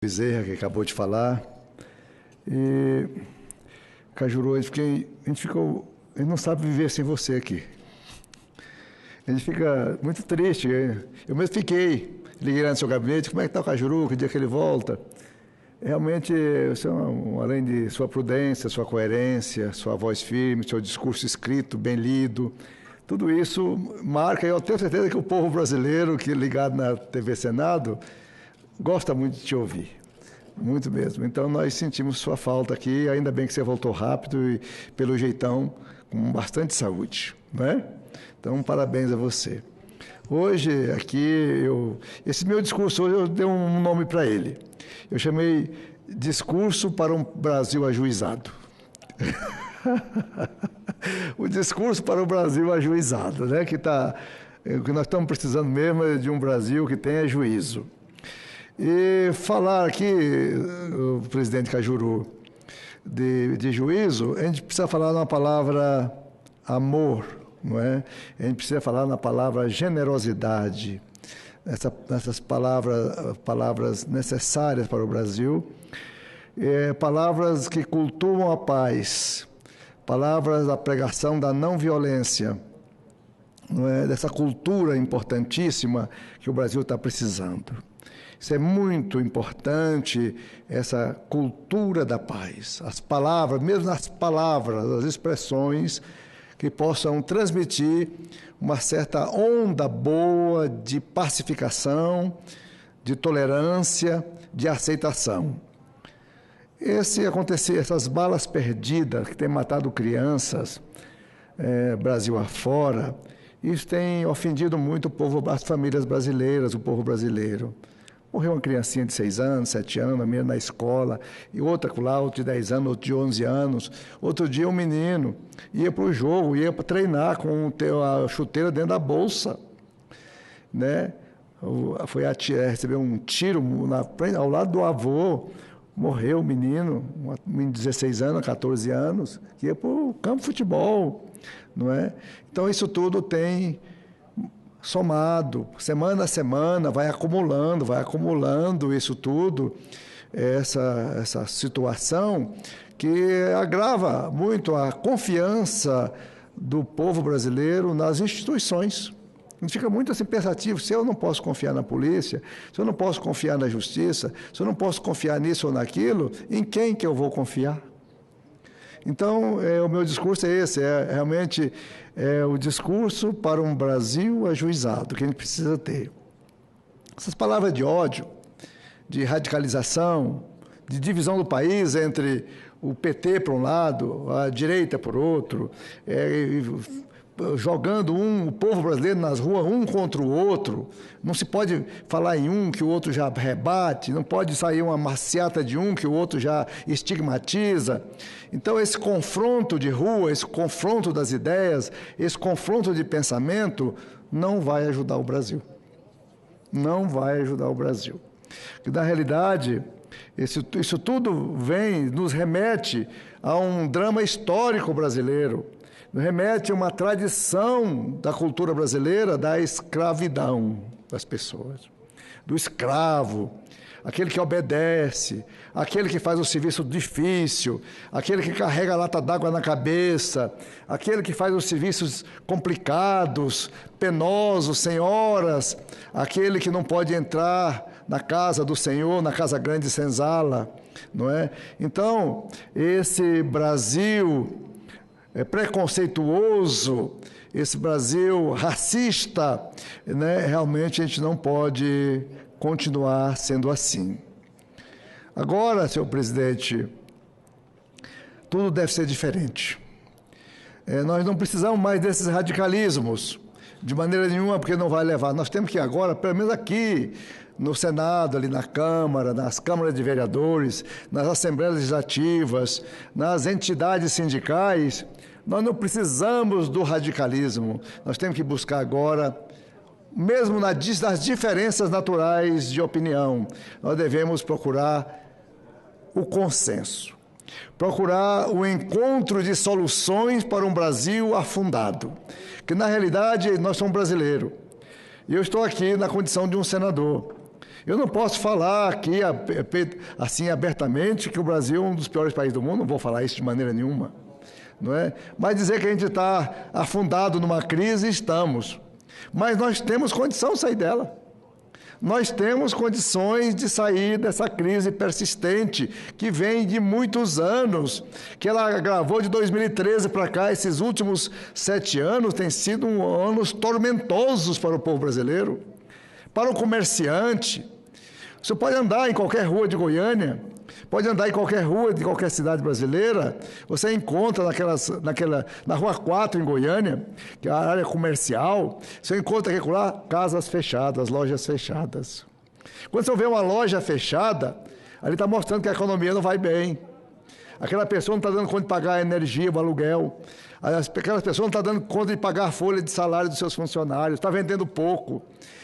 Bezerra, que acabou de falar. E, Cajuru, a gente não sabe viver sem você aqui. A gente fica muito triste. Eu mesmo fiquei, liguei lá no seu gabinete, como é que está o Cajuru, que dia que ele volta? Realmente, você, além de sua prudência, sua coerência, sua voz firme, seu discurso escrito, bem lido, tudo isso marca, eu tenho certeza que o povo brasileiro, que é ligado na TV Senado, gosta muito de te ouvir, muito mesmo. Então, nós sentimos sua falta aqui, ainda bem que você voltou rápido e pelo jeitão, com bastante saúde, não é? Então, parabéns a você. Hoje, aqui, esse meu discurso, hoje eu dei um nome para ele. Eu chamei Discurso para um Brasil Ajuizado. O discurso para o Brasil ajuizado, né? O que nós estamos precisando mesmo é de um Brasil que tenha juízo. E falar aqui, o presidente Cajuru, de juízo, a gente precisa falar uma palavra amor, não é? A gente precisa falar na palavra generosidade, essas palavras necessárias para o Brasil, palavras que cultuam a paz, palavras da pregação da não violência, não é? Dessa cultura importantíssima que o Brasil está precisando. Isso é muito importante, essa cultura da paz. As palavras, mesmo as palavras, as expressões que possam transmitir uma certa onda boa de pacificação, de tolerância, de aceitação. Essas balas perdidas que têm matado crianças, Brasil afora, isso tem ofendido muito o povo, as famílias brasileiras, o povo brasileiro. Morreu uma criancinha de 6 anos, 7 anos, a menina na escola, e outra lá, outro de 10 anos, outro de 11 anos. Outro dia um menino ia para o jogo, ia para treinar com a chuteira dentro da bolsa, né? Foi receber um tiro ao lado do avô, morreu o menino, um menino de 16 anos, 14 anos, que ia para o campo de futebol, não é? Então isso tudo tem somado, semana a semana, vai acumulando isso tudo, essa situação que agrava muito a confiança do povo brasileiro nas instituições. A gente fica muito assim pensativo, se eu não posso confiar na polícia, se eu não posso confiar na justiça, se eu não posso confiar nisso ou naquilo, em quem que eu vou confiar? Então, o meu discurso é esse, realmente o discurso para um Brasil ajuizado, que a gente precisa ter. Essas palavras de ódio, de radicalização, de divisão do país entre o PT por um lado, a direita por outro, jogando o povo brasileiro nas ruas um contra o outro, não se pode falar em um que o outro já rebate, não pode sair uma maciata de um que o outro já estigmatiza. Então esse confronto de rua, esse confronto das ideias, esse confronto de pensamento não vai ajudar o Brasil. Não vai ajudar o Brasil. Porque, na realidade, isso tudo nos remete a um drama histórico brasileiro, remete a uma tradição da cultura brasileira da escravidão das pessoas, do escravo, aquele que obedece, aquele que faz o serviço difícil, aquele que carrega a lata d'água na cabeça, aquele que faz os serviços complicados, penosos, sem horas, aquele que não pode entrar na casa do Senhor, na casa grande e senzala, não é? Então, esse Brasil preconceituoso, esse Brasil racista, né? Realmente a gente não pode continuar sendo assim. Agora, senhor presidente, tudo deve ser diferente. Nós não precisamos mais desses radicalismos, de maneira nenhuma, porque não vai levar. Nós temos que agora, pelo menos aqui, no Senado, ali na Câmara, nas câmaras de vereadores, nas assembleias legislativas, nas entidades sindicais, nós não precisamos do radicalismo. Nós temos que buscar agora, mesmo nas diferenças naturais de opinião, nós devemos procurar o consenso, procurar o encontro de soluções para um Brasil afundado, que na realidade nós somos brasileiros. E eu estou aqui na condição de um senador. Eu não posso falar aqui assim abertamente que o Brasil é um dos piores países do mundo, não vou falar isso de maneira nenhuma, não é? Mas dizer que a gente está afundado numa crise, estamos. Mas nós temos condição de sair dela. Nós temos condições de sair dessa crise persistente, que vem de muitos anos, que ela agravou de 2013 para cá. Esses últimos 7 anos têm sido anos tormentosos para o povo brasileiro, para o comerciante. Você pode andar em qualquer rua de Goiânia, pode andar em qualquer rua de qualquer cidade brasileira, você encontra na Rua 4 em Goiânia, que é a área comercial, você encontra lá casas fechadas, lojas fechadas. Quando você vê uma loja fechada, ali está mostrando que a economia não vai bem. Aquela pessoa não está dando conta de pagar a energia, o aluguel. Aquela pessoa não está dando conta de pagar a folha de salário dos seus funcionários, está vendendo pouco.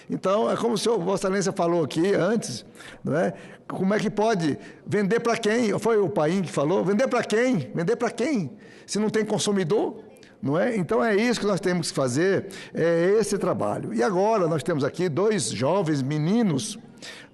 Então, é como o senhor Vossa Excelência falou aqui antes, não é? Como é que pode vender para quem? Foi o Paim que falou, vender para quem? Vender para quem? Se não tem consumidor, não é? Então, é isso que nós temos que fazer, é esse trabalho. E agora, nós temos aqui 2 jovens meninos,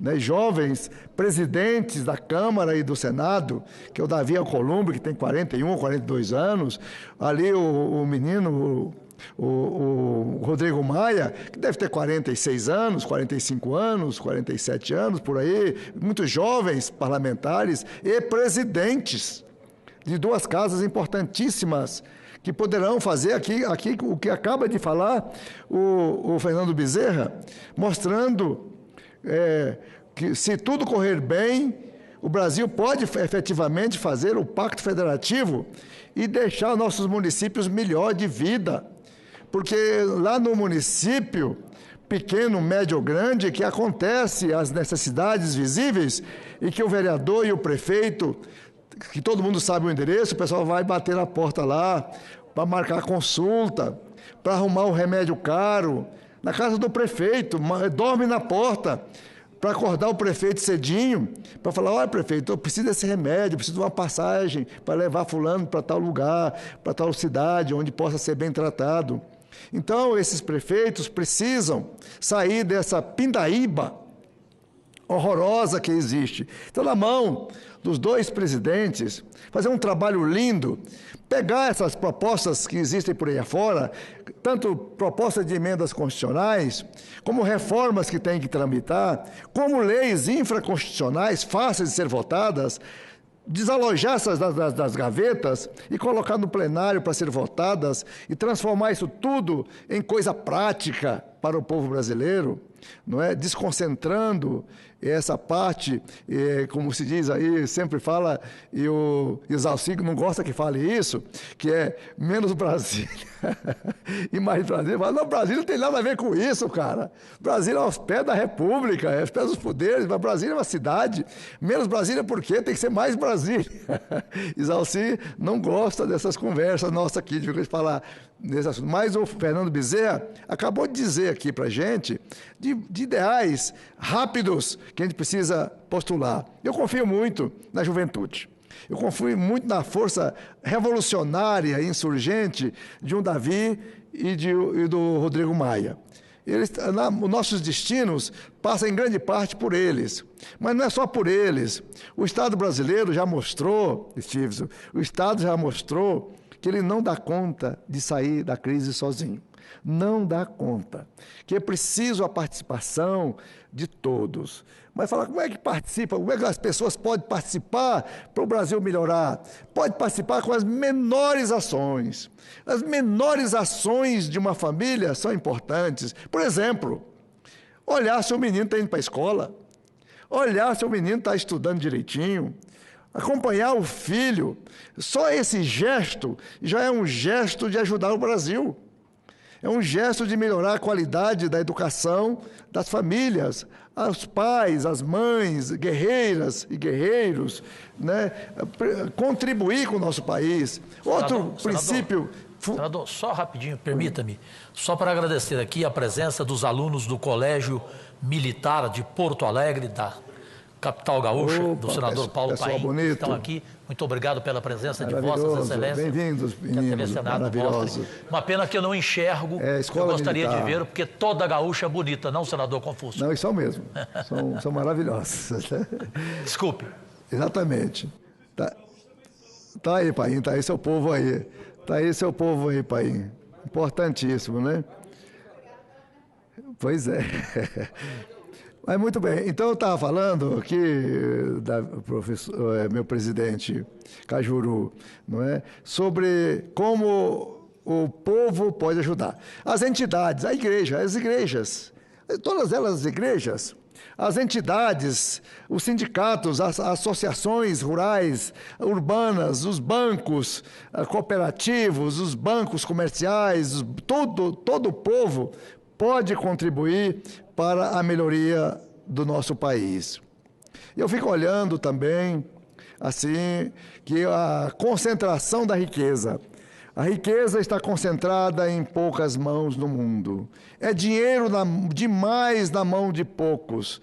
né, jovens presidentes da Câmara e do Senado, que é o Davi Alcolumbre, que tem 41, 42 anos, ali o menino, o Rodrigo Maia, que deve ter 46 anos, 45 anos, 47 anos, por aí, muitos jovens parlamentares e presidentes de 2 casas importantíssimas, que poderão fazer aqui o que acaba de falar o Fernando Bezerra, mostrando que se tudo correr bem, o Brasil pode efetivamente fazer o Pacto Federativo e deixar nossos municípios melhor de vida. Porque lá no município, pequeno, médio ou grande, que acontece as necessidades visíveis e que o vereador e o prefeito, que todo mundo sabe o endereço, o pessoal vai bater na porta lá para marcar a consulta, para arrumar um remédio caro, na casa do prefeito, dorme na porta, para acordar o prefeito cedinho, para falar, olha, prefeito, eu preciso desse remédio, eu preciso de uma passagem para levar fulano para tal lugar, para tal cidade, onde possa ser bem tratado. Então, esses prefeitos precisam sair dessa pindaíba horrorosa que existe. Então, na mão dos 2 presidentes, fazer um trabalho lindo, pegar essas propostas que existem por aí afora, tanto propostas de emendas constitucionais, como reformas que têm que tramitar, como leis infraconstitucionais fáceis de ser votadas, desalojar essas das gavetas e colocar no plenário para ser votadas e transformar isso tudo em coisa prática para o povo brasileiro, não é? Desconcentrando essa parte, como se diz aí, sempre fala, e o Isalci não gosta que fale isso, que é menos Brasília e mais Brasília. Mas não, Brasília não tem nada a ver com isso, cara. Brasília é aos pés da República, é aos pés dos poderes, mas Brasília é uma cidade. Menos Brasília por quê? Tem que ser mais Brasília. Isalci não gosta dessas conversas nossas aqui, de falar nesse assunto. Mas o Fernando Bezerra acabou de dizer aqui para a gente de ideais rápidos que a gente precisa postular. Eu confio muito na juventude. Eu confio muito na força revolucionária e insurgente de um Davi e do Rodrigo Maia. Os nossos destinos passam em grande parte por eles. Mas não é só por eles. O Estado brasileiro já mostrou, Stevenson, o Estado já mostrou que ele não dá conta de sair da crise sozinho. Não dá conta. Que é preciso a participação de todos. Mas falar como é que participa, como é que as pessoas podem participar para o Brasil melhorar? Pode participar com as menores ações. As menores ações de uma família são importantes. Por exemplo, olhar se o menino está indo para a escola, olhar se o menino está estudando direitinho, acompanhar o filho. Só esse gesto já é um gesto de ajudar o Brasil. É um gesto de melhorar a qualidade da educação das famílias, os pais, as mães, guerreiras e guerreiros, né? Contribuir com o nosso país. Outro princípio... Senador, só rapidinho, permita-me, só para agradecer aqui a presença dos alunos do Colégio Militar de Porto Alegre, da capital gaúcha, Opa, do senador Paulo Paim, bonito. estão aqui. Muito obrigado pela presença de Vossas Excelências. Bem-vindos, meninos, maravilhosos. Uma pena que eu não enxergo, eu gostaria de ver, porque toda gaúcha é bonita, não, senador Confúcio? Não, isso é mesmo. São maravilhosos. Desculpe. Exatamente. Tá aí, Paim, tá aí seu povo aí. Tá aí seu povo aí, Paim. Importantíssimo, né? Pois é. Mas muito bem, então eu estava falando aqui, meu presidente Cajuru, não é? Sobre como o povo pode ajudar. As entidades, as igrejas, todas elas as igrejas, as entidades, os sindicatos, as associações rurais, urbanas, os bancos cooperativos, os bancos comerciais, todo o povo pode contribuir para a melhoria do nosso país. Eu fico olhando também, assim, que a concentração da riqueza. A riqueza está concentrada em poucas mãos no mundo. É dinheiro demais na mão de poucos.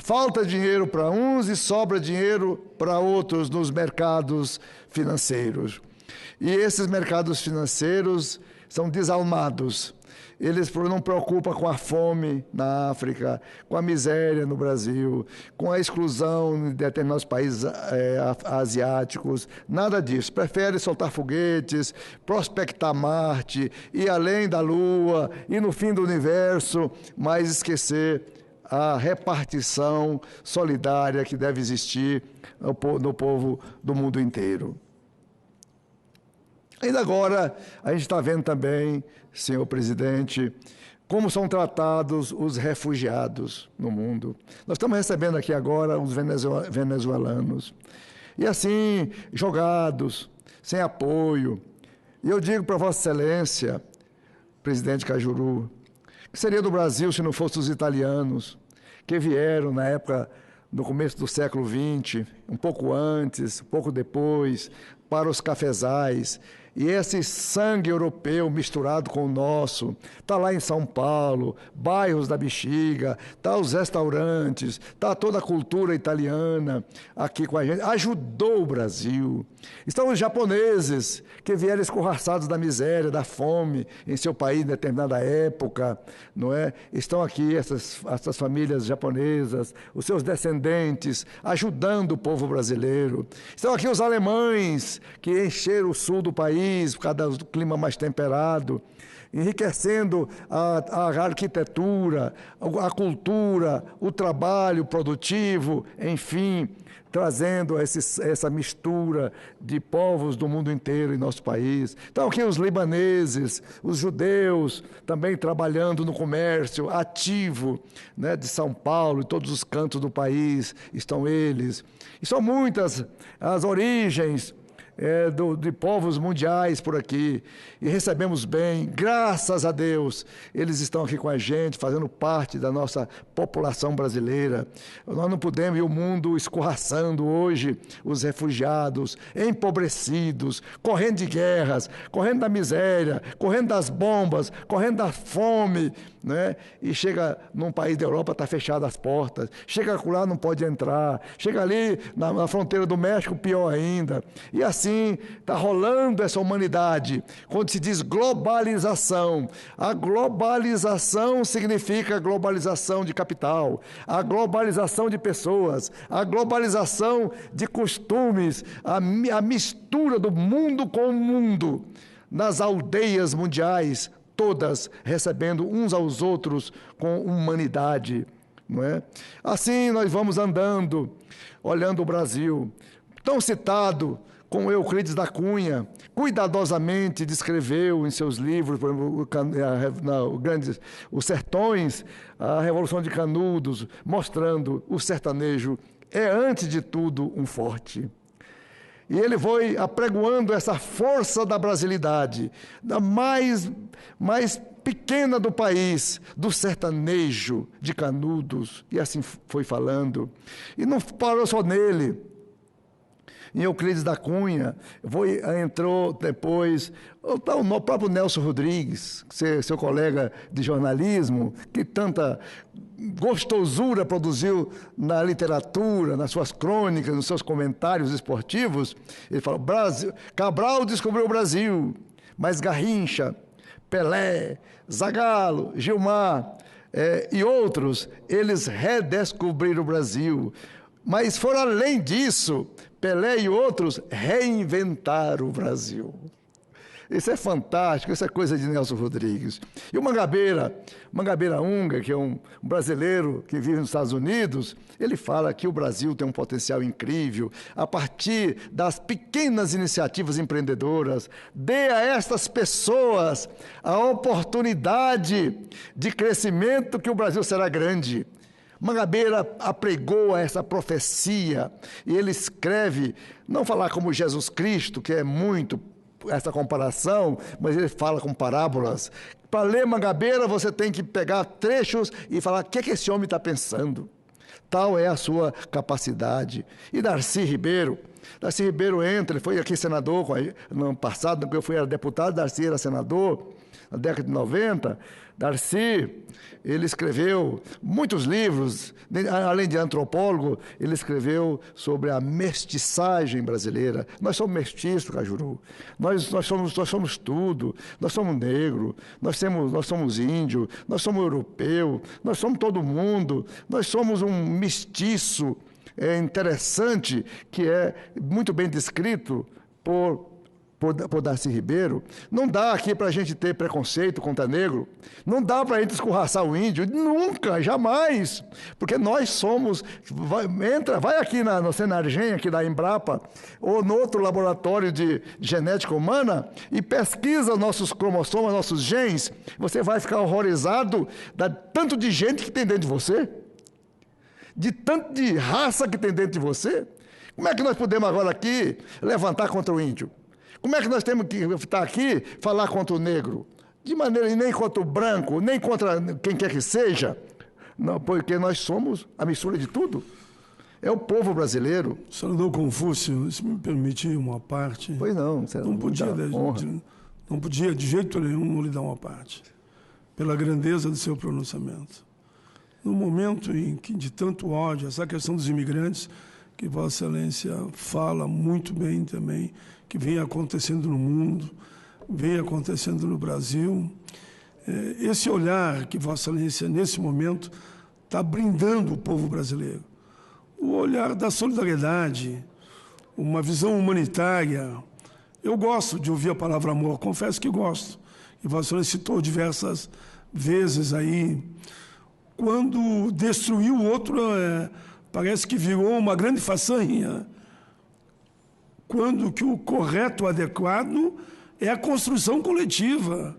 Falta dinheiro para uns e sobra dinheiro para outros nos mercados financeiros. E esses mercados financeiros são desalmados. Eles não preocupam com a fome na África, com a miséria no Brasil, com a exclusão em determinados países asiáticos, nada disso. Prefere soltar foguetes, prospectar Marte, ir além da Lua, ir no fim do universo, mas esquecer a repartição solidária que deve existir no povo do mundo inteiro. Ainda agora, a gente está vendo também, senhor presidente, como são tratados os refugiados no mundo. Nós estamos recebendo aqui agora os venezuelanos. E assim, jogados, sem apoio. E eu digo para Vossa Excelência, presidente Cajuru, que seria do Brasil se não fossem os italianos, que vieram na época, no começo do século XX, um pouco antes, um pouco depois, para os cafezais. E esse sangue europeu misturado com o nosso, está lá em São Paulo, bairros da Bexiga, está os restaurantes, está toda a cultura italiana aqui com a gente, ajudou o Brasil. Estão os japoneses que vieram escorraçados da miséria, da fome em seu país em determinada época, não é? Estão aqui essas famílias japonesas, os seus descendentes, ajudando o povo brasileiro. Estão aqui os alemães que encheram o sul do país, por causa do clima mais temperado, enriquecendo a arquitetura, a cultura, o trabalho produtivo, enfim, trazendo essa mistura de povos do mundo inteiro em nosso país. Então, aqui os libaneses, os judeus, também trabalhando no comércio ativo, né, de São Paulo, e todos os cantos do país estão eles. E são muitas as origens de povos mundiais por aqui, e recebemos bem, graças a Deus, eles estão aqui com a gente, fazendo parte da nossa população brasileira. Nós não podemos ir o mundo escorraçando hoje os refugiados, empobrecidos, correndo de guerras, correndo da miséria, correndo das bombas, correndo da fome, né? E chega num país da Europa, está fechado as portas, chega lá, não pode entrar, chega ali na fronteira do México, pior ainda, e assim está rolando essa humanidade. Quando se diz globalização, a globalização significa a globalização de capital, a globalização de pessoas, a globalização de costumes, a mistura do mundo com o mundo, nas aldeias mundiais, todas recebendo uns aos outros com humanidade, não é? Assim nós vamos andando, olhando o Brasil, tão citado como Euclides da Cunha, cuidadosamente descreveu em seus livros, por exemplo, Os Sertões, a Revolução de Canudos, mostrando o sertanejo é, antes de tudo, um forte. E ele foi apregoando essa força da brasilidade, da mais pequena do país, do sertanejo de Canudos, e assim foi falando. E não parou só nele. em Euclides da Cunha, entrou depois o próprio Nelson Rodrigues, seu colega de jornalismo, que tanta gostosura produziu na literatura, nas suas crônicas, nos seus comentários esportivos. Ele fala: Cabral descobriu o Brasil, mas Garrincha, Pelé, Zagallo, Gilmar e outros, eles redescobriram o Brasil. Mas foram além disso, Pelé e outros reinventaram o Brasil. Isso é fantástico, isso é coisa de Nelson Rodrigues. E o Mangabeira Unger, que é um brasileiro que vive nos Estados Unidos, ele fala que o Brasil tem um potencial incrível. A partir das pequenas iniciativas empreendedoras, dê a estas pessoas a oportunidade de crescimento, que o Brasil será grande. Mangabeira apregou essa profecia e ele escreve, não falar como Jesus Cristo, que é muito essa comparação, mas ele fala com parábolas. Para ler Mangabeira, você tem que pegar trechos e falar o que esse homem está pensando. Tal é a sua capacidade. E Darcy Ribeiro entra, ele foi aqui senador no ano passado, quando eu era deputado, Darcy era senador, na década de 90. Darcy, ele escreveu muitos livros, além de antropólogo, ele escreveu sobre a mestiçagem brasileira. Nós somos mestiços, Cajuru. Nós somos tudo. Nós somos negro, nós somos índio, nós somos europeu, nós somos todo mundo. Nós somos um mestiço interessante, que é muito bem descrito por Darcy Ribeiro. Não dá aqui para a gente ter preconceito contra negro, não dá para a gente escorraçar o índio, nunca, jamais, porque nós somos, vai aqui no Senargem, aqui da Embrapa, ou no outro laboratório de genética humana, e pesquisa nossos cromossomas, nossos genes, você vai ficar horrorizado da tanto de gente que tem dentro de você, de tanto de raça que tem dentro de você. Como é que nós podemos agora aqui levantar contra o índio? Como é que nós temos que estar aqui falar contra o negro? De maneira nem contra o branco, nem contra quem quer que seja, não, porque nós somos a mistura de tudo. É o povo brasileiro. Senador Confúcio, se me permitir uma parte. Pois não, não podia de jeito nenhum não lhe dar uma parte, pela grandeza do seu pronunciamento. No momento em que de tanto ódio, essa questão dos imigrantes, que Vossa Excelência fala muito bem também, que vem acontecendo no mundo, vem acontecendo no Brasil. Esse olhar que Vossa Excelência, nesse momento, está brindando o povo brasileiro. O olhar da solidariedade, uma visão humanitária. Eu gosto de ouvir a palavra amor, confesso que gosto. E Vossa Excelência citou diversas vezes aí. Quando destruiu o outro, parece que virou uma grande façanha. Quando que o correto, o adequado, é a construção coletiva,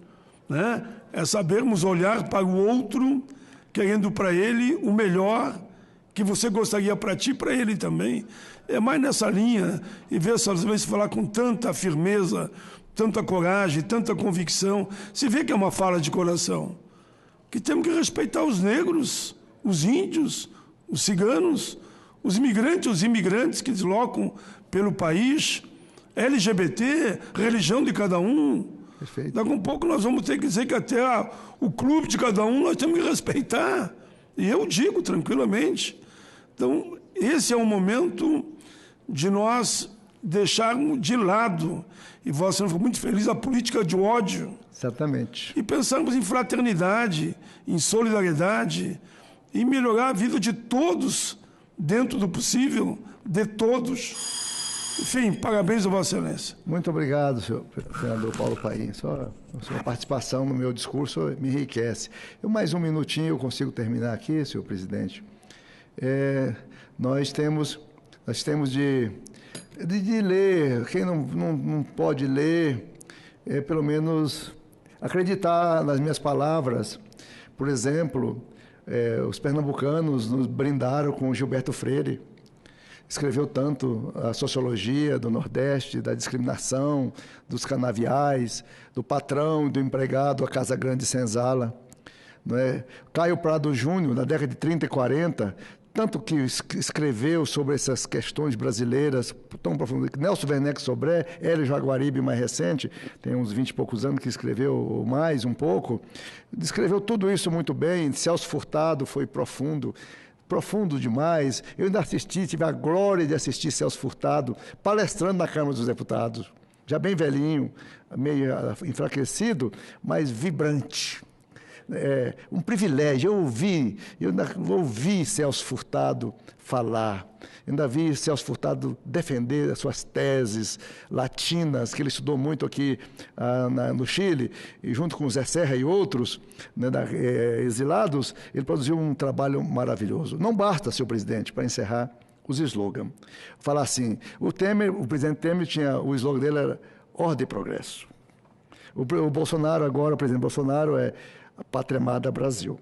né? É sabermos olhar para o outro, querendo para ele o melhor que você gostaria para ti e para ele também. É mais nessa linha, e ver às vezes falar com tanta firmeza, tanta coragem, tanta convicção, se vê que é uma fala de coração. Que temos que respeitar os negros, os índios, os ciganos, os imigrantes que deslocam pelo país, LGBT, religião de cada um. Perfeito. Daqui a um pouco nós vamos ter que dizer que até o clube de cada um nós temos que respeitar. E eu digo tranquilamente. Então, esse é o momento de nós deixarmos de lado, e Vossa Excelência foi muito feliz, a política de ódio. Certamente. E pensarmos em fraternidade, em solidariedade, em melhorar a vida de todos, dentro do possível, de todos. Enfim, parabéns a Vossa Excelência. Muito obrigado, senador Paulo Paim. Sua participação no meu discurso me enriquece. Mais um minutinho eu consigo terminar aqui, senhor presidente. Nós temos de ler, quem não pode ler, pelo menos acreditar nas minhas palavras. Por exemplo, os pernambucanos nos brindaram com Gilberto Freire. Escreveu tanto a sociologia do Nordeste, da discriminação, dos canaviais, do patrão e do empregado, a Casa Grande Senzala. Não é? Caio Prado Júnior, na década de 30 e 40, tanto que escreveu sobre essas questões brasileiras tão profundas. Nelson Werneck Sobré, Hélio Jaguaribe, mais recente, tem uns 20 e poucos anos que escreveu mais um pouco, descreveu tudo isso muito bem. Celso Furtado foi profundo demais. Eu ainda tive a glória de assistir Celso Furtado palestrando na Câmara dos Deputados, já bem velhinho, meio enfraquecido, mas vibrante. Um privilégio. Eu ainda ouvi Celso Furtado falar, ainda vi Celso Furtado defender as suas teses latinas, que ele estudou muito aqui no Chile, e junto com Zé Serra e outros, né, exilados, ele produziu um trabalho maravilhoso. Não basta, senhor presidente, para encerrar, os slogans. Falar assim, o presidente Temer o slogan dele era ordem e progresso. O Bolsonaro agora, o presidente Bolsonaro é a Pátria Amada Brasil.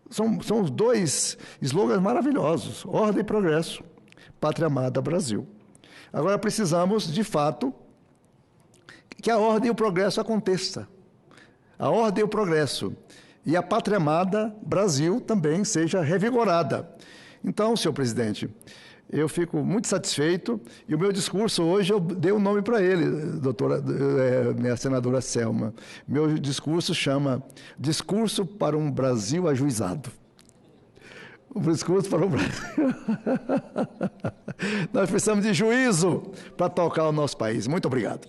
São os dois slogans maravilhosos, ordem e progresso, Pátria Amada Brasil. Agora precisamos, de fato, que a ordem e o progresso aconteça. A ordem e o progresso. E a Pátria Amada Brasil também seja revigorada. Então, senhor presidente, eu fico muito satisfeito, e o meu discurso hoje eu dei um nome para ele, minha senadora Selma. Meu discurso chama Discurso para um Brasil Ajuizado. O discurso para o Brasil. Nós precisamos de juízo para tocar o nosso país. Muito obrigado.